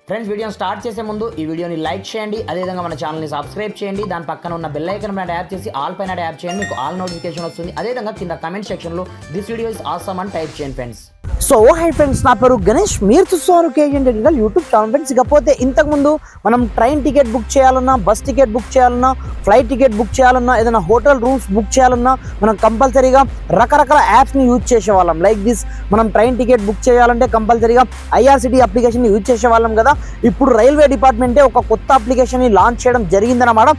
Friends వీడియోని start చేసే ముందు ఈ వీడియోని లైక్ చేయండి, అదేవిధంగా మన ఛానల్ని సబ్స్క్రైబ్ చేయండి, దాని పక్కన ఉన్న బెల్ ఐకాన్ పైన ట్యాప్ చేసి ఆల్ పైన ట్యాప్ చేయండి, మీకు ఆల్ నోటిఫికేషన్ వస్తుంది. అదేవిధంగా కింద కమెంట్ సెక్షన్లో దిస్ వీడియో ఇస్ ఆసమ్ అని టైప్ చేయండి ఫ్రెండ్స్. సో హై ఫ్రెండ్స్, నా పేరు గణేష్, మీరు చూస్తున్నారు KGN technical YouTube channel. Friends, ఇకపోతే ఇంతకుముందు మనం ట్రైన్ టికెట్ బుక్ చేయాలన్నా, బస్ టికెట్ బుక్ చేయాలన్నా, ఫ్లైట్ టికెట్ బుక్ చేయాలన్నా, ఏదైనా హోటల్ రూమ్స్ బుక్ చేయాలన్నా మనం కంపల్సరీగా రకరకాల యాప్స్ని యూజ్ చేసేవాళ్ళం. లైక్ దిస్, మనం ట్రైన్ టికెట్ బుక్ చేయాలంటే కంపల్సరీగా ఐఆర్సిటీ అప్లికేషన్ని యూజ్ చేసేవాళ్ళం కదా. ఇప్పుడు రైల్వే డిపార్ట్మెంటే ఒక కొత్త అప్లికేషన్ని లాంచ్ చేయడం జరిగిందన్నమాట.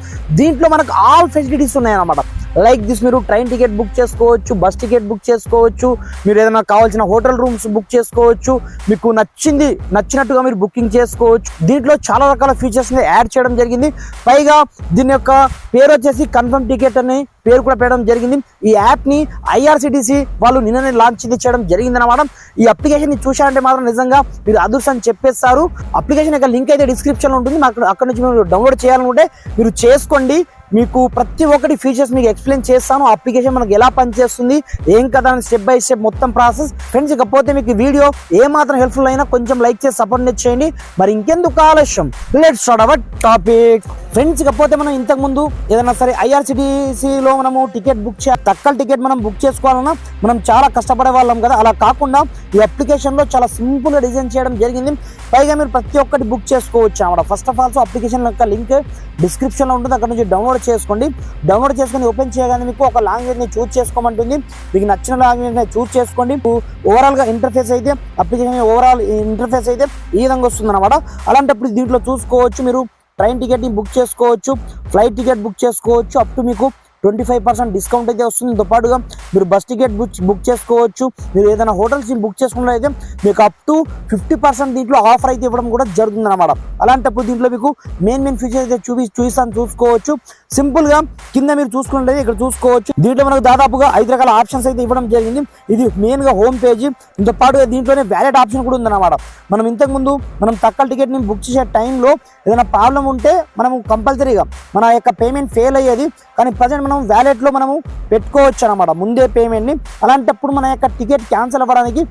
దీంట్లో మనకు ఆల్ ఫెసిలిటీస్ ఉన్నాయన్నమాట. లైక్ దిస్, మీరు ట్రైన్ టికెట్ బుక్ చేసుకోవచ్చు, బస్ టికెట్ బుక్ చేసుకోవచ్చు, మీరు ఏదైనా కావాల్సిన హోటల్ రూమ్స్ బుక్ చేసుకోవచ్చు, మీకు నచ్చినట్టుగా మీరు బుకింగ్ చేసుకోవచ్చు. దీంట్లో చాలా రకాల ఫీచర్స్ని యాడ్ చేయడం జరిగింది. పైగా దీని యొక్క పేరు వచ్చేసి కన్ఫర్మ్ టికెట్ అని పేరు కూడా పెట్టడం జరిగింది. ఈ యాప్ని ఐఆర్సిటీసీ వాళ్ళు నిన్ననే లాంచ్ చేయడం జరిగిందన్నమాట. ఈ అప్లికేషన్ చూశారంటే మాత్రం నిజంగా మీరు అదృష్టం చెప్పేస్తారు. అప్లికేషన్ యొక్క లింక్ అయితే డిస్క్రిప్షన్లో ఉంటుంది, అక్కడ నుంచి మీరు డౌన్లోడ్ చేయాలనుకుంటే మీరు చేసుకోండి. మీకు ప్రతి ఒక్కటి ఫీచర్స్ మీకు ఎక్స్ప్లెయిన్ చేస్తాను. అప్లికేషన్ మనకు ఎలా పనిచేస్తుంది, ఏం కదా అని స్టెప్ బై స్టెప్ మొత్తం ప్రాసెస్. ఫ్రెండ్స్, ఇకపోతే మీకు వీడియో ఏమాత్రం హెల్ప్ఫుల్ అయినా కొంచెం లైక్ చేసి సపోర్ట్ చేయండి. మరి ఇంకెందుకు ఆలస్యం, let's start our topic. Friends, ఇకపోతే మనం ఇంతకుముందు ఏదైనా సరే ఐఆర్సిటీసీలో మనము టికెట్ బుక్ తక్కల టికెట్ మనం బుక్ చేసుకోవాలన్నా మనం చాలా కష్టపడే వాళ్ళం కదా. అలా కాకుండా ఈ అప్లికేషన్లో చాలా సింపుల్గా డిజైన్ చేయడం జరిగింది. పైగా మీరు ప్రతి ఒక్కటి బుక్ చేసుకోవచ్చు అన్నమాట. ఫస్ట్ ఆఫ్ ఆల్ అప్లికేషన్ యొక్క లింక్ డిస్క్రిప్షన్లో ఉంటుంది, అక్కడ నుంచి డౌన్లోడ్ చేసుకోండి. డౌన్లోడ్ చేసుకొని ఓపెన్ చేయగానే మీకు ఒక లాంగ్వేజ్ని చూస్ చేసుకోమంటుంది. మీకు నచ్చిన లాంగ్వేజ్ని చూస్ చేసుకోండి. ఓవరాల్గా ఇంటర్ఫేస్ అయితే అప్లికేషన్ ఓవరాల్ ఇంటర్ఫేస్ అయితే ఈ విధంగా వస్తుంది అనమాట. అలాంటప్పుడు దీంట్లో చూసుకోవచ్చు, మీరు ట్రైన్ టికెట్ని బుక్ చేసుకోవచ్చు, ఫ్లైట్ టికెట్ బుక్ చేసుకోవచ్చు. అప్ టు మీకు 25% డిస్కౌంట్ అయితే వస్తుంది. దీంతో పాటుగా మీరు బస్ టికెట్ బుక్ చేసుకోవచ్చు. మీరు ఏదైనా హోటల్స్ బుక్ చేసుకున్నట్లయితే మీకు అప్ టు 50% దీంట్లో ఆఫర్ అయితే ఇవ్వడం కూడా జరుగుతుంది అనమాట. అలాంటప్పుడు దీంట్లో మీకు మెయిన్ ఫీచర్ అయితే చూసుకోవచ్చు. సింపుల్గా కింద మీరు చూసుకున్నట్లయితే ఇక్కడ చూసుకోవచ్చు. దీంట్లో మనకు దాదాపుగా 5 రకాల ఆప్షన్స్ అయితే ఇవ్వడం జరిగింది. ఇది మెయిన్గా హోమ్ పేజీ. దీంతో పాటుగా దీంట్లోనే వ్యాలెట్ ఆప్షన్ కూడా ఉందన్నమాట. మనం ఇంతకుముందు మనం తక్కల టికెట్ని బుక్ చేసే టైంలో ఏదైనా ప్రాబ్లం ఉంటే మనము కంపల్సరీగా మన యొక్క పేమెంట్ ఫెయిల్ అయ్యేది. కానీ ప్రజెంట్ మనం వ్యాలెట్లో మనము పెట్టుకోవచ్చు అనమాట, ముందే పేమెంట్ని. అలాంటప్పుడు మన యొక్క టికెట్ క్యాన్సిల్ అవ్వడానికి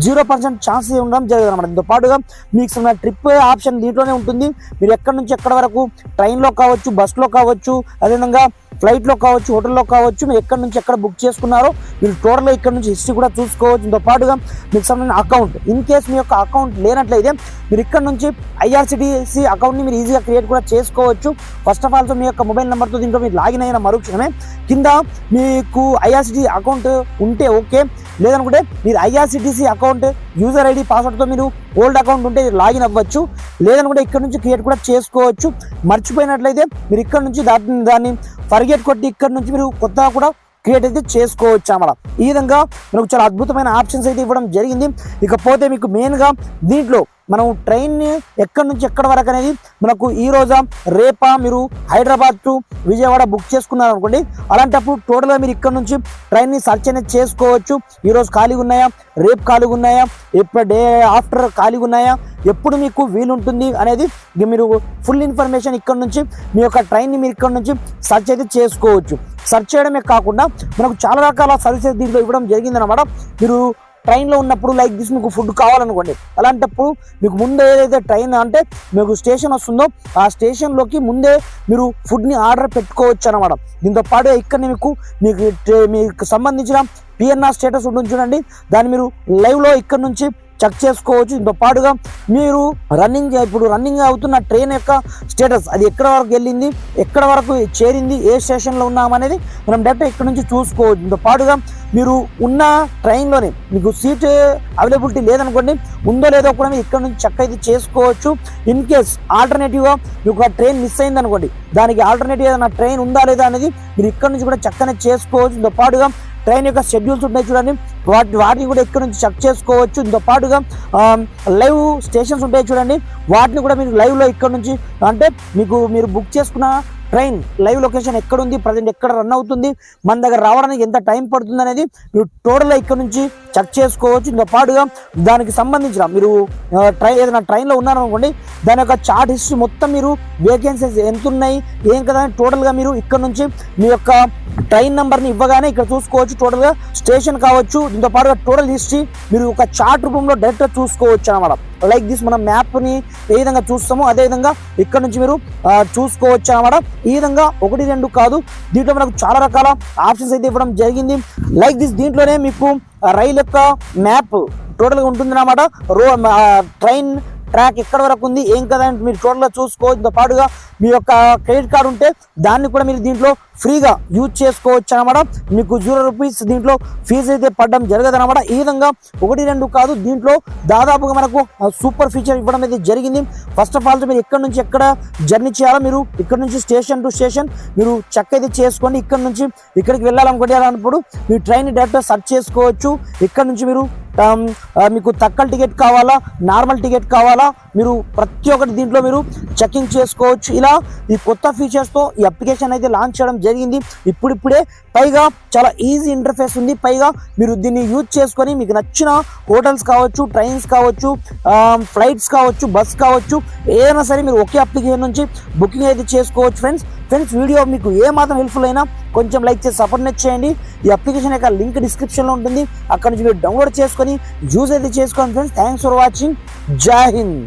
0% ఛాన్సెస్ ఉండడం జరుగుతుంది అనమాట. దీంతో పాటుగా మీకు ట్రిప్ ఆప్షన్ దీంట్లోనే ఉంటుంది. మీరు ఎక్కడి నుంచి ఎక్కడి వరకు ట్రైన్లో కావచ్చు, బస్లో కావచ్చు, అదేవిధంగా ఫ్లైట్లో కావచ్చు, హోటల్లో కావచ్చు, మీరు ఎక్కడి నుంచి ఎక్కడ బుక్ చేసుకున్నారో మీరు టోటల్గా ఇక్కడ నుంచి హిస్టరీ కూడా చూసుకోవచ్చు. దీంతో పాటుగా మీకు సంబంధించిన అకౌంట్, ఇన్ కేస్ మీ యొక్క అకౌంట్ లేనట్లయితే మీరు ఇక్కడ నుంచి ఐఆర్సిటీసీ అకౌంట్ని మీరు ఈజీగా క్రియేట్ కూడా చేసుకోవచ్చు. ఫస్ట్ ఆఫ్ ఆల్ మీ యొక్క మొబైల్ నెంబర్తో దీంట్లో మీరు లాగిన్ అయిన మరుక్షణమే కింద మీకు ఐఆర్సిటీ అకౌంట్ ఉంటే ఓకే, లేదనుకుంటే మీరు ఐఆర్సిటీసీ అకౌంట్ యూజర్ ఐడి పాస్వర్డ్తో మీరు ఓల్డ్ అకౌంట్ ఉంటే లాగిన్ అవ్వచ్చు, లేదనుకుంటే ఇక్కడ నుంచి క్రియేట్ కూడా చేసుకోవచ్చు. మర్చిపోయినట్లయితే మీరు ఇక్కడ నుంచి దాన్ని ఫర్గెట్ కొట్టి ఇక్కడ నుంచి మీరు కొత్తగా కూడా క్రియేట్ అయితే చేసుకోవచ్చు అన్నమాట. ఈ విధంగా మనకు చాలా అద్భుతమైన ఆప్షన్స్ అయితే ఇవ్వడం జరిగింది. ఇకపోతే మీకు మెయిన్గా దీంట్లో మనం ట్రైన్ ఎక్కడి నుంచి ఎక్కడి వరకు అనేది మనకు ఈ రోజా రేపా మీరు హైదరాబాద్ టు విజయవాడ బుక్ చేసుకున్నారనుకోండి, అలాంటప్పుడు టోటల్గా మీరు ఇక్కడ నుంచి ట్రైన్ని సర్చ్ అనేది చేసుకోవచ్చు. ఈరోజు ఖాళీగా ఉన్నాయా, రేపు ఖాళీగా ఉన్నాయా, ఎప్పుడు డే ఆఫ్టర్ ఖాళీగా ఉన్నాయా, ఎప్పుడు మీకు వీలుంటుంది అనేది మీరు ఫుల్ ఇన్ఫర్మేషన్ ఇక్కడ నుంచి మీ యొక్క ట్రైన్ని మీరు ఇక్కడ నుంచి సర్చ్ అయితే చేసుకోవచ్చు. సర్చ్ చేయడమే కాకుండా మనకు చాలా రకాల సర్వీసెస్ దీంట్లో ఇవ్వడం జరిగిందనమాట. మీరు ట్రైన్లో ఉన్నప్పుడు లైక్ దిస్ మీకు ఫుడ్ కావాలనుకోండి, అలాంటప్పుడు మీకు ముందే ఏదైతే ట్రైన్ అంటే మీకు స్టేషన్ వస్తుందో ఆ స్టేషన్లోకి ముందే మీరు ఫుడ్ని ఆర్డర్ పెట్టుకోవచ్చు అనమాట. దీంతో పాటు ఇక్కడ మీకు సంబంధించిన పిఎన్ఆర్ స్టేటస్ ఉంటుంది చూడండి, దాన్ని మీరు లైవ్లో ఇక్కడ నుంచి చెక్ చేసుకోవచ్చు. దీంతో పాటుగా మీరు ఇప్పుడు రన్నింగ్ అవుతున్న ట్రైన్ యొక్క స్టేటస్, అది ఎక్కడ వరకు వెళ్ళింది, ఎక్కడ వరకు చేరింది, ఏ స్టేషన్లో ఉన్నామనేది మనం డైరెక్ట్ ఇక్కడ నుంచి చూసుకోవచ్చు. దీంతో పాటుగా మీరు ఉన్న ట్రైన్లోనే మీకు సీట్ అవైలబిలిటీ లేదనుకోండి, ఉందో లేదో కూడా మీరు ఇక్కడ నుంచి చెక్ అయితే చేసుకోవచ్చు. ఇన్ కేస్ ఆల్టర్నేటివ్గా మీకు ఆ ట్రైన్ మిస్ అయింది అనుకోండి, దానికి ఆల్టర్నేటివ్ ఏదైనా ట్రైన్ ఉందా లేదా అనేది మీరు ఇక్కడ నుంచి కూడా చెక్ అనేది చేసుకోవచ్చు. దీంతో పాటుగా ట్రైన్ యొక్క షెడ్యూల్స్ ఉంటాయి చూడండి, వాటిని కూడా ఇక్కడ నుంచి చెక్ చేసుకోవచ్చు. దీంతో పాటుగా లైవ్ స్టేషన్స్ ఉంటాయి చూడండి, వాటిని కూడా మీరు లైవ్లో ఇక్కడ నుంచి అంటే మీరు బుక్ చేసుకున్న ట్రైన్ లైవ్ లొకేషన్ ఎక్కడుంది, ప్రజెంట్ ఎక్కడ రన్ అవుతుంది, మన దగ్గర రావడానికి ఎంత టైం పడుతుంది అనేది మీరు టోటల్గా ఇక్కడ నుంచి చెక్ చేసుకోవచ్చు. దీంతో పాటుగా దానికి సంబంధించిన మీరు ఏదైనా ట్రైన్లో ఉన్నారనుకోండి, దాని యొక్క చార్ట్ హిస్టరీ మొత్తం మీరు వేకెన్సీస్ ఎంత ఉన్నాయి ఏం కదా అని టోటల్గా మీరు ఇక్కడ నుంచి మీ యొక్క ట్రైన్ నెంబర్ని ఇవ్వగానే ఇక్కడ చూసుకోవచ్చు టోటల్గా స్టేషన్ కావచ్చు, దీంతో పాటుగా టోటల్ హిస్టరీ మీరు ఒక చార్ట్ రూపంలో డైరెక్ట్గా చూసుకోవచ్చు అనమాట. లైక్ దిస్ మనం మ్యాప్ని ఏ విధంగా చూస్తామో అదే విధంగా ఇక్కడ నుంచి మీరు చూసుకోవచ్చు అనమాట. ఈ విధంగా 1, 2 కాదు, దీంట్లో మనకు చాలా రకాల ఆప్షన్స్ అయితే ఇవ్వడం జరిగింది. లైక్ దిస్ దీంట్లోనే మీకు రైలు యొక్క మ్యాప్ టోటల్గా ఉంటుంది అనమాట. ట్రైన్ ట్రాక్ ఎక్కడ వరకు ఉంది ఏం కదా అని మీరు టోటల్గా చూసుకోవచ్చు. దీంతో పాటుగా మీ యొక్క క్రెడిట్ కార్డు ఉంటే దాన్ని కూడా మీరు దీంట్లో ఫ్రీగా యూజ్ చేసుకోవచ్చు అనమాట. మీకు 0 రూపీస్ దీంట్లో ఫీజు అయితే పడడం జరగదు అనమాట. ఈ విధంగా 1, 2 కాదు, దీంట్లో దాదాపుగా మనకు సూపర్ ఫీచర్ ఇవ్వడం అయితే జరిగింది. ఫస్ట్ ఆఫ్ ఆల్ మీరు ఎక్కడ నుంచి ఎక్కడ జర్నీ చేయాలో మీరు ఇక్కడ నుంచి స్టేషన్ టు స్టేషన్ మీరు చెక్ అయితే చేసుకోండి. ఇక్కడ నుంచి ఇక్కడికి వెళ్ళాలనుకుంటున్నప్పుడు మీరు ట్రైన్ డైరెక్ట్ సెర్చ్ చేసుకోవచ్చు. ఇక్కడ నుంచి మీరు మీకు తక్కువ టికెట్ కావాలా, నార్మల్ టికెట్ కావాలా, మీరు ప్రతి ఒక్కటి దీంట్లో మీరు చెకింగ్ చేసుకోవచ్చు. ఇలా ఈ కొత్త ఫీచర్స్తో ఈ అప్లికేషన్ అయితే లాంచ్ చేయడం జరిగింది ఇప్పుడిప్పుడే. పైగా చాలా ఈజీ ఇంటర్ఫేస్ ఉంది. పైగా మీరు దీన్ని యూజ్ చేసుకొని మీకు నచ్చిన హోటల్స్ కావచ్చు, ట్రైన్స్ కావచ్చు, ఫ్లైట్స్ కావచ్చు, బస్ కావచ్చు, ఏదైనా సరే మీరు ఒకే అప్లికేషన్ నుంచి బుకింగ్ అయితే చేసుకోవచ్చు. ఫ్రెండ్స్ వీడియో మీకు ఏ మాత్రం హెల్ప్ఫుల్ అయినా కొంచెం లైక్ చేసి సపోర్ట్ చేయండి. ఈ అప్లికేషన్ యొక్క లింక్ డిస్క్రిప్షన్లో ఉంటుంది, అక్కడ నుంచి మీరు డౌన్లోడ్ చేసుకొని యూజ్ అయితే చేసుకోండి. Friends thanks for watching. జై హింద్.